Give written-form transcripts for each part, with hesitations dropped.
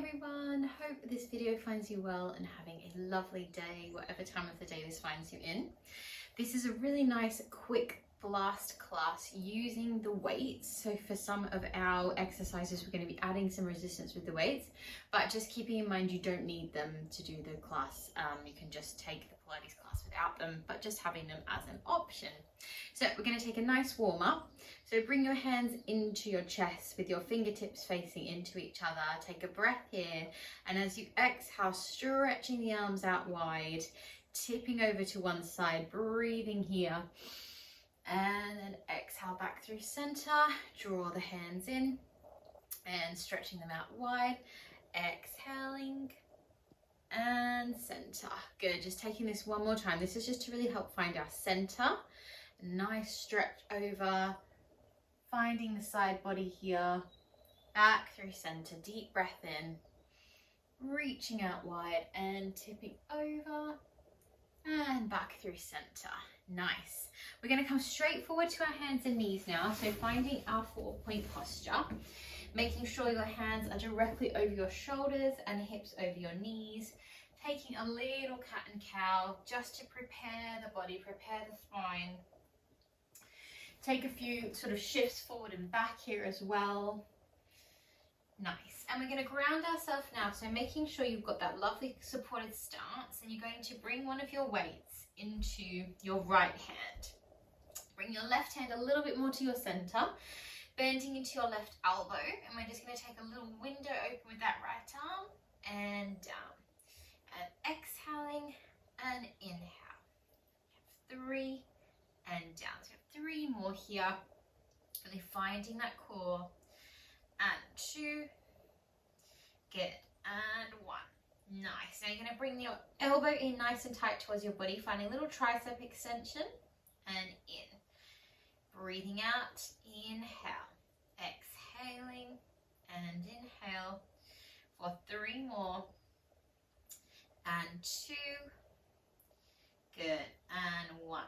everyone, hope this video finds you well and having a lovely day, whatever time of the day this finds you in. This is a really nice quick blast class using the weights. So for some of our exercises we're going to be adding some resistance with the weights, but just keeping in mind you don't need them to do the class. You can just take the Pilates class without them, but just having them as an option. So we're going to take a nice warm up. So bring your hands into your chest with your fingertips facing into each other. Take a breath here, and as you exhale, stretching the arms out wide, tipping over to one side, breathing here, and then exhale back through center. Draw the hands in and stretching them out wide, exhaling and center. Good. Just taking this one more time. This is just to really help find our center. Nice stretch over, finding the side body here, back through center. Deep breath in, reaching out wide and tipping over and back through center. Nice. We're going to come straight forward to our hands and knees now. So finding our 4-point posture, making sure your hands are directly over your shoulders and hips over your knees. Taking a little cat and cow just to prepare the body, prepare the spine. Take a few sort of shifts forward and back here as well. Nice. And we're going to ground ourselves now. So making sure you've got that lovely supported stance, and you're going to bring one of your weights into your right hand. Bring your left hand a little bit more to your center, bending into your left elbow, and we're just going to take a little window open with that right arm and down. And exhaling and inhale. 3 and down. So 3 more here. Really finding that core. And 2. Good. And 1. Nice. Now you're going to bring your elbow in nice and tight towards your body, finding a little tricep extension and in. Breathing out. Inhale. Exhaling and inhale for 3 more. And 2. Good. And 1.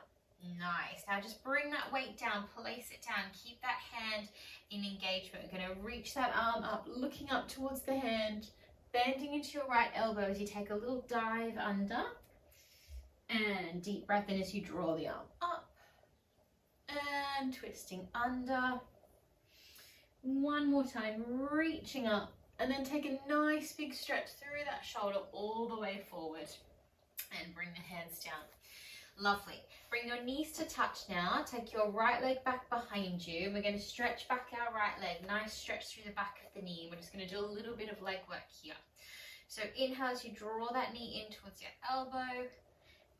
Nice. Now just bring that weight down, place it down, keep that hand in engagement. We're going to reach that arm up, looking up towards the hand, bending into your right elbow as you take a little dive under, and deep breath in as you draw the arm up and twisting under. One more time, reaching up, and then take a nice big stretch through that shoulder all the way forward and bring the hands down. Lovely. Bring your knees to touch now. Take your right leg back behind you. We're going to stretch back our right leg. Nice stretch through the back of the knee. We're just going to do a little bit of leg work here. So inhale as you draw that knee in towards your elbow,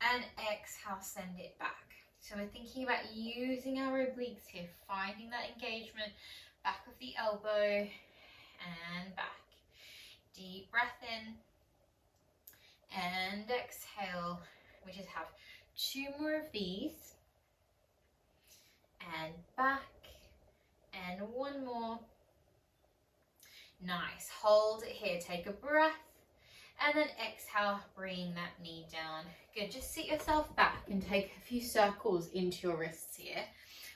and exhale, send it back. So we're thinking about using our obliques here, finding that engagement, back of the elbow and back. Deep breath in and exhale. We just have 2 more of these, and back, and 1 more. Nice. Hold it here. Take a breath, and then exhale, bring that knee down. Good. Just sit yourself back and take a few circles into your wrists here.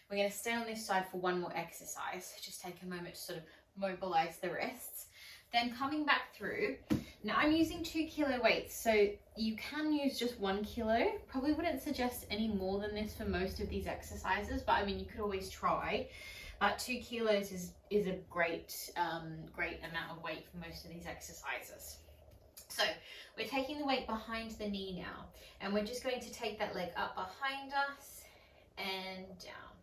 We're going to stay on this side for 1 more exercise. Just take a moment to sort of mobilize the wrists. Then coming back through. Now I'm using 2 kilo weights, so you can use just 1 kilo. Probably wouldn't suggest any more than this for most of these exercises, but I mean, you could always try. But 2 kilos is a great amount of weight for most of these exercises. So we're taking the weight behind the knee now, and we're just going to take that leg up behind us and down.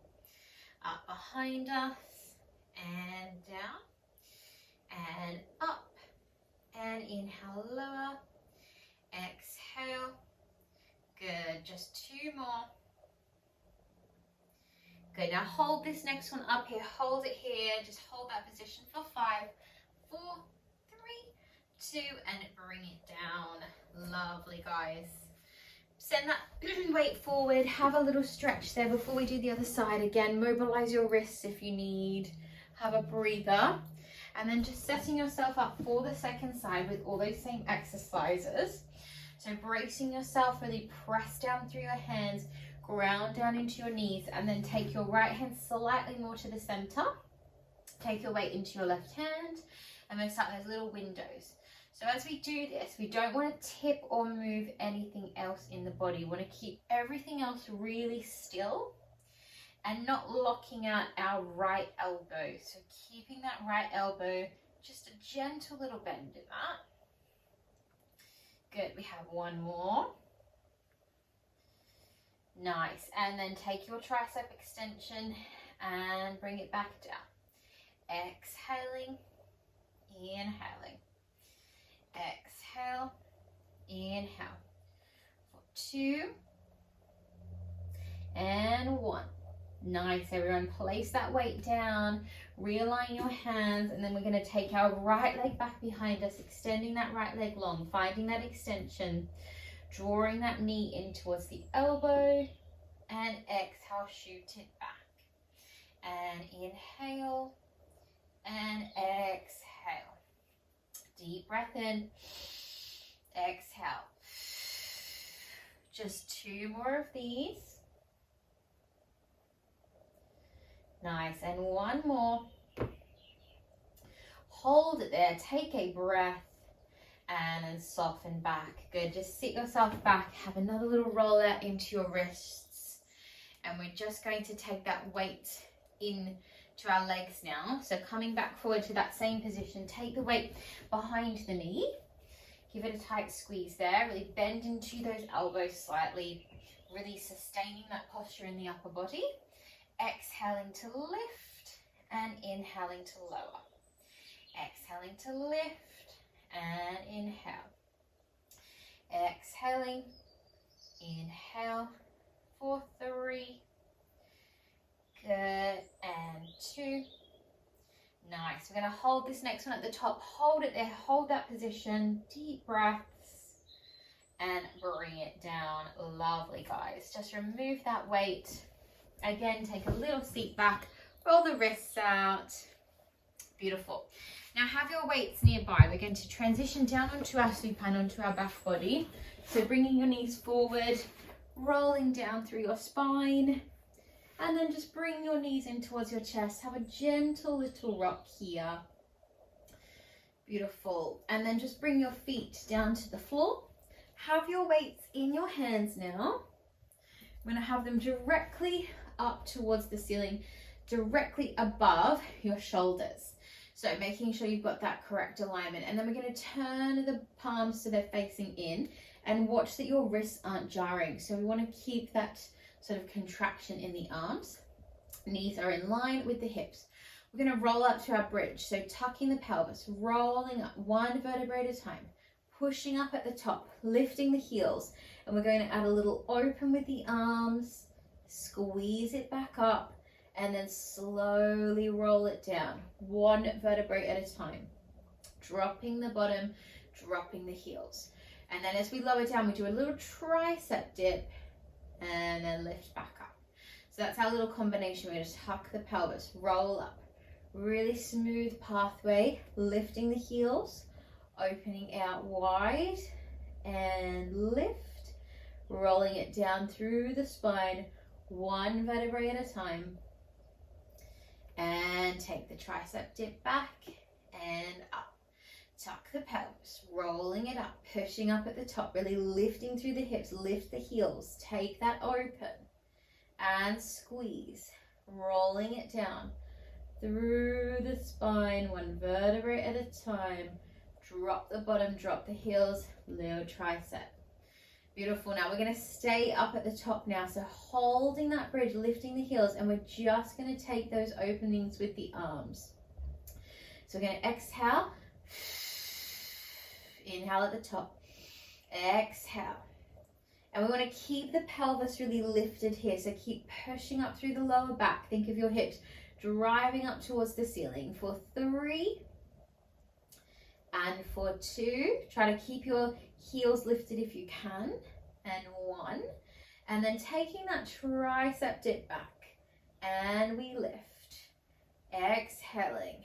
Up behind us and down. And up, and inhale, lower, exhale. Good. Just 2 more. Good. Now hold this next one up here. Hold it here. Just hold that position for 5, 4, 3, 2, and bring it down. Lovely, guys. Send that weight forward. Have a little stretch there before we do the other side. Again, mobilize your wrists if you need. Have a breather. And then just setting yourself up for the second side with all those same exercises. So bracing yourself, really press down through your hands, ground down into your knees, and then take your right hand slightly more to the center. Take your weight into your left hand, and then start those little windows. So as we do this, we don't want to tip or move anything else in the body. We want to keep everything else really still and not locking out our right elbow. So keeping that right elbow, just a gentle little bend in that. Good, we have one more. Nice, and then take your tricep extension and bring it back down. Exhaling, inhaling. Exhale, inhale. For 2 and 1. Nice, everyone. Place that weight down, realign your hands, and then we're going to take our right leg back behind us, extending that right leg long, finding that extension, drawing that knee in towards the elbow, and exhale, shoot it back. And inhale, and exhale. Deep breath in, exhale. Just 2 more of these. Nice, and 1 more. Hold it there, take a breath, and then soften back. Good, just sit yourself back, have another little roll out into your wrists. And we're just going to take that weight in to our legs now. So coming back forward to that same position, take the weight behind the knee. Give it a tight squeeze there, really bend into those elbows slightly, really sustaining that posture in the upper body. Exhaling to lift and inhaling to lower. Exhaling to lift and inhale. Exhaling, inhale for 3. Good, and 2. Nice. We're going to hold this next one at the top. Hold it there, hold that position. Deep breaths and bring it down. Lovely, guys. Just remove that weight. Again, take a little seat back, roll the wrists out. Beautiful. Now have your weights nearby. We're going to transition down onto our supine, onto our back body. So bringing your knees forward, rolling down through your spine, and then just bring your knees in towards your chest. Have a gentle little rock here. Beautiful. And then just bring your feet down to the floor. Have your weights in your hands now. I'm going to have them directly up towards the ceiling, directly above your shoulders. So making sure you've got that correct alignment. And then we're going to turn the palms so they're facing in and watch that your wrists aren't jarring. So we want to keep that sort of contraction in the arms. Knees are in line with the hips. We're going to roll up to our bridge. So tucking the pelvis, rolling up 1 vertebrae at a time, pushing up at the top, lifting the heels. And we're going to add a little open with the arms, squeeze it back up, and then slowly roll it down, 1 vertebrae at a time, dropping the bottom, dropping the heels. And then as we lower down, we do a little tricep dip and then lift back up. So that's our little combination. We're going to tuck the pelvis, roll up, really smooth pathway, lifting the heels, opening out wide and lift, rolling it down through the spine, 1 vertebrae at a time. And take the tricep dip back and up. Tuck the pelvis, rolling it up, pushing up at the top, really lifting through the hips, lift the heels, take that open and squeeze, rolling it down through the spine, 1 vertebrae at a time. Drop the bottom, drop the heels, little tricep. Beautiful. Now we're going to stay up at the top now. So holding that bridge, lifting the heels, and we're just going to take those openings with the arms. So we're going to exhale, inhale at the top, exhale. And we want to keep the pelvis really lifted here. So keep pushing up through the lower back. Think of your hips driving up towards the ceiling for 3 and for 2. Try to keep your heels lifted if you can, and 1. And then taking that tricep dip back, and we lift. Exhaling,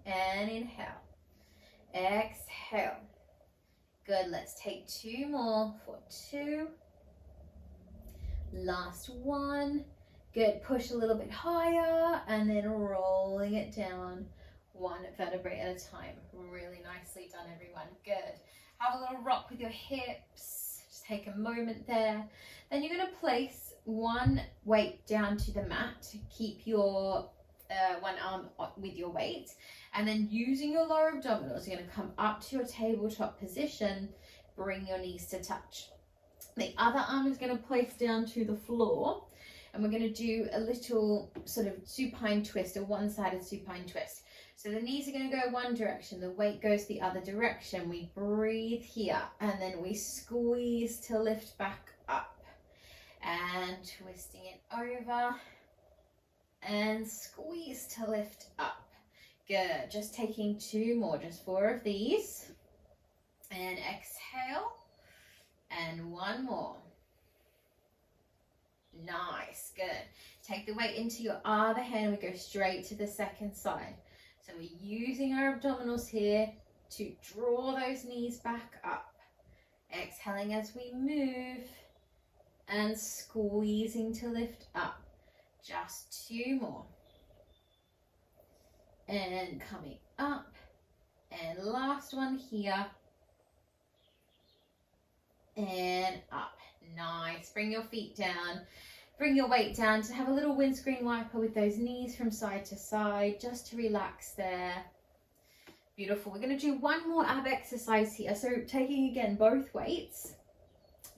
and inhale. Exhale. Good, let's take 2 more for 2. Last 1. Good, push a little bit higher, and then rolling it down. one vertebrae at a time. Really nicely done, everyone. Good. Have a little rock with your hips. Just take a moment there. Then you're going to place one weight down to the mat. Keep your one arm with your weight, and then using your lower abdominals, you're going to come up to your tabletop position. Bring your knees to touch. The other arm is going to place down to the floor, and we're going to do a little sort of supine twist, a one-sided supine twist. So the knees are going to go one direction, the weight goes the other direction. We breathe here, and then we squeeze to lift back up, and twisting it over, and squeeze to lift up. Good. Just taking 2 more, just 4 of these, and exhale, and 1 more. Nice. Good. Take the weight into your other hand. We go straight to the second side. So we're using our abdominals here to draw those knees back up. Exhaling as we move, and squeezing to lift up. Just 2 more. And coming up. And last one here. And up. Nice. Bring your feet down. Bring your weight down to have a little windscreen wiper with those knees from side to side, just to relax there. Beautiful. We're going to do one more ab exercise here. So taking again both weights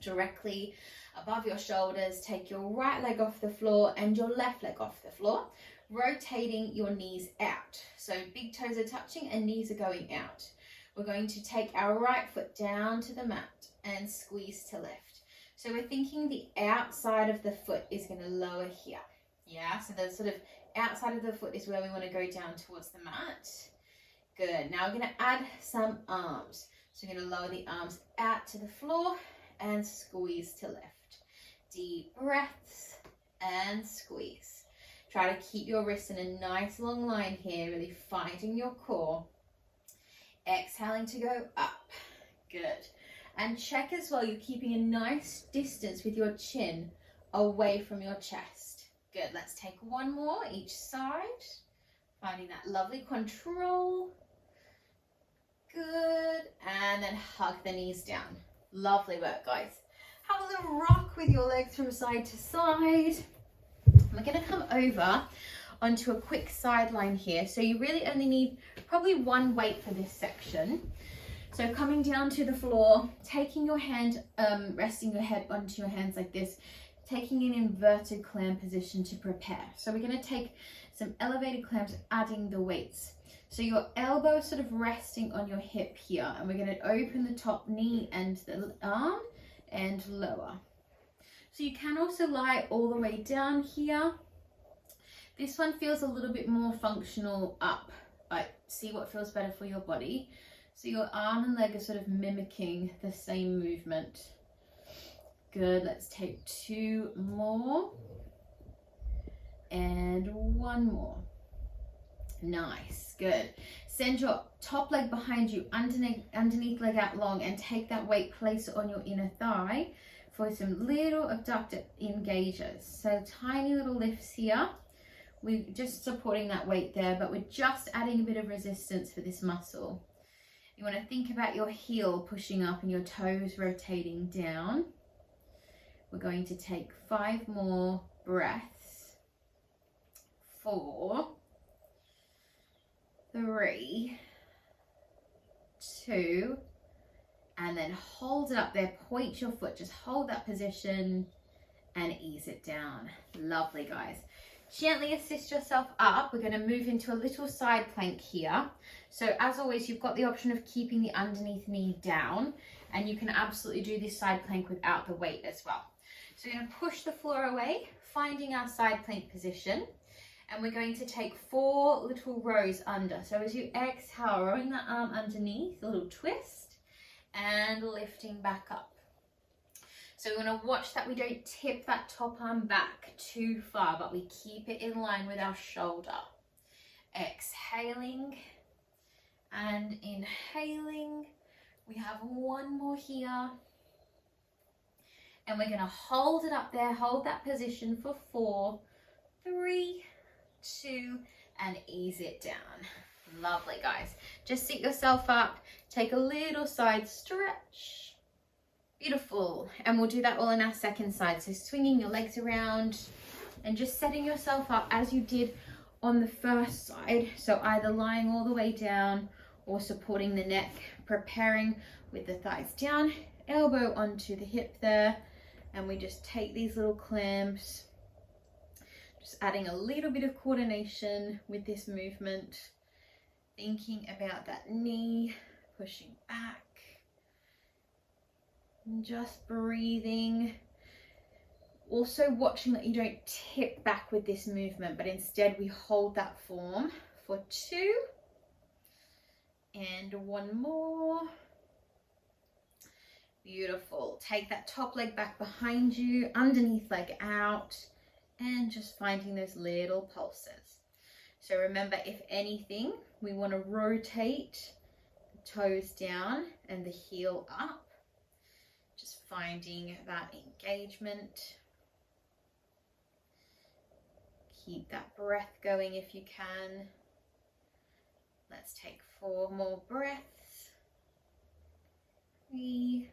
directly above your shoulders. Take your right leg off the floor and your left leg off the floor, rotating your knees out. So big toes are touching and knees are going out. We're going to take our right foot down to the mat and squeeze to lift. So we're thinking the outside of the foot is going to lower here. Yeah, so the sort of outside of the foot is where we want to go down towards the mat. Good. Now we're going to add some arms. So we're going to lower the arms out to the floor and squeeze to lift. Deep breaths and squeeze. Try to keep your wrists in a nice long line here, really finding your core. Exhaling to go up. Good. And check as well, you're keeping a nice distance with your chin away from your chest. Good. Let's take 1 more each side. Finding that lovely control. Good. And then hug the knees down. Lovely work, guys. Have a little rock with your legs from side to side. We're going to come over onto a quick sideline here. So you really only need probably 1 weight for this section. So coming down to the floor, taking your hand, resting your head onto your hands like this, taking an inverted clam position to prepare. So we're going to take some elevated clams, adding the weights. So your elbow is sort of resting on your hip here, and we're going to open the top knee and the arm and lower. So you can also lie all the way down here. This one feels a little bit more functional up, but see what feels better for your body. So your arm and leg are sort of mimicking the same movement. Good. Let's take 2 more. And 1 more. Nice. Good. Send your top leg behind you, underneath leg out long, and take that weight, place it on your inner thigh for some little abductor engages. So tiny little lifts here. We're just supporting that weight there, but we're just adding a bit of resistance for this muscle. You want to think about your heel pushing up and your toes rotating down. We're going to take 5 more breaths. 4, 3, 2, and then hold it up there. Point your foot, just hold that position and ease it down. Lovely, guys. Gently assist yourself up. We're going to move into a little side plank here. So as always, you've got the option of keeping the underneath knee down, and you can absolutely do this side plank without the weight as well. So we're going to push the floor away, finding our side plank position, and we're going to take 4 little rows under. So as you exhale, rowing that arm underneath, a little twist, and lifting back up. So we're going to watch that we don't tip that top arm back too far, but we keep it in line with our shoulder. Exhaling and inhaling. We have 1 more here. And we're going to hold it up there, hold that position for 4, 3, 2, and ease it down. Lovely, guys. Just sit yourself up, take a little side stretch. Beautiful. And we'll do that all in our second side. So swinging your legs around and just setting yourself up as you did on the first side. So either lying all the way down or supporting the neck, preparing with the thighs down, elbow onto the hip there. And we just take these little clamps, just adding a little bit of coordination with this movement, thinking about that knee, pushing back, and just breathing. Also watching that you don't tip back with this movement, but instead we hold that form for 2 and 1 more. Beautiful. Take that top leg back behind you, underneath leg out, and just finding those little pulses. So remember, if anything, we want to rotate the toes down and the heel up. Just finding that engagement. Keep that breath going if you can. Let's take 4 more breaths. 3,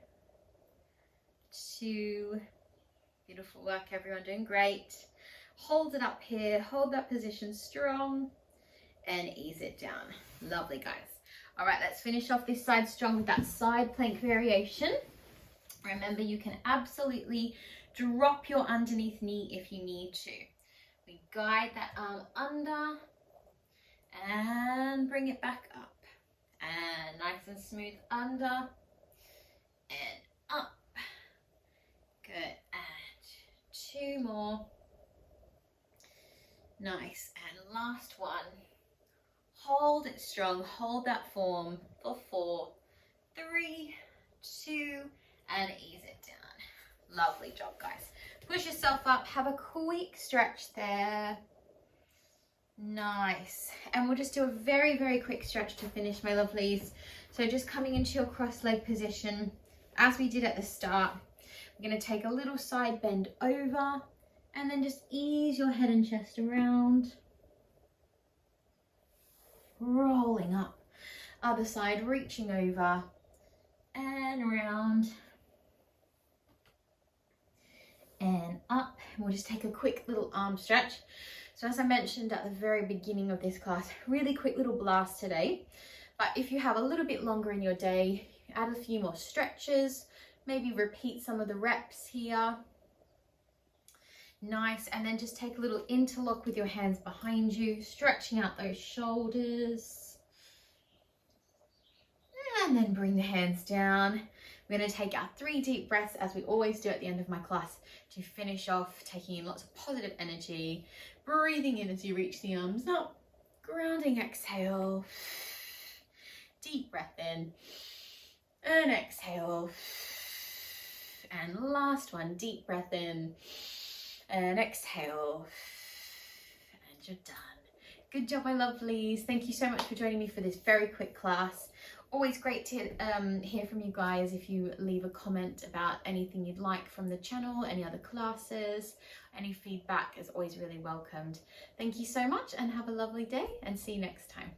2. Beautiful work, everyone, doing great. Hold it up here, hold that position strong, and ease it down. Lovely, guys. All right, let's finish off this side strong with that side plank variation. Remember, you can absolutely drop your underneath knee if you need to. We guide that arm under and bring it back up. And nice and smooth under and up. Good. And 2 more. Nice. And last one. Hold it strong. Hold that form for 4, 3, 2, and ease it down. Lovely job, guys. Push yourself up. Have a quick stretch there. Nice. And we'll just do a very, very quick stretch to finish, my lovelies. So just coming into your cross leg position, as we did at the start. We're going to take a little side bend over and then just ease your head and chest around. Rolling up. Other side, reaching over and around and up. And we'll just take a quick little arm stretch. So as I mentioned at the very beginning of this class, really quick little blast today. But if you have a little bit longer in your day, add a few more stretches, maybe repeat some of the reps here. Nice. And then just take a little interlock with your hands behind you, stretching out those shoulders. And then bring the hands down. We're going to take our 3 deep breaths, as we always do at the end of my class, to finish off, taking in lots of positive energy, breathing in as you reach the arms up, grounding, exhale, deep breath in, and exhale, and last one, deep breath in, and exhale, and you're done. Good job, my lovelies. Thank you so much for joining me for this very quick class. Always great to hear from you guys. If you leave a comment about anything you'd like from the channel, any other classes, any feedback is always really welcomed. Thank you so much and have a lovely day, and see you next time.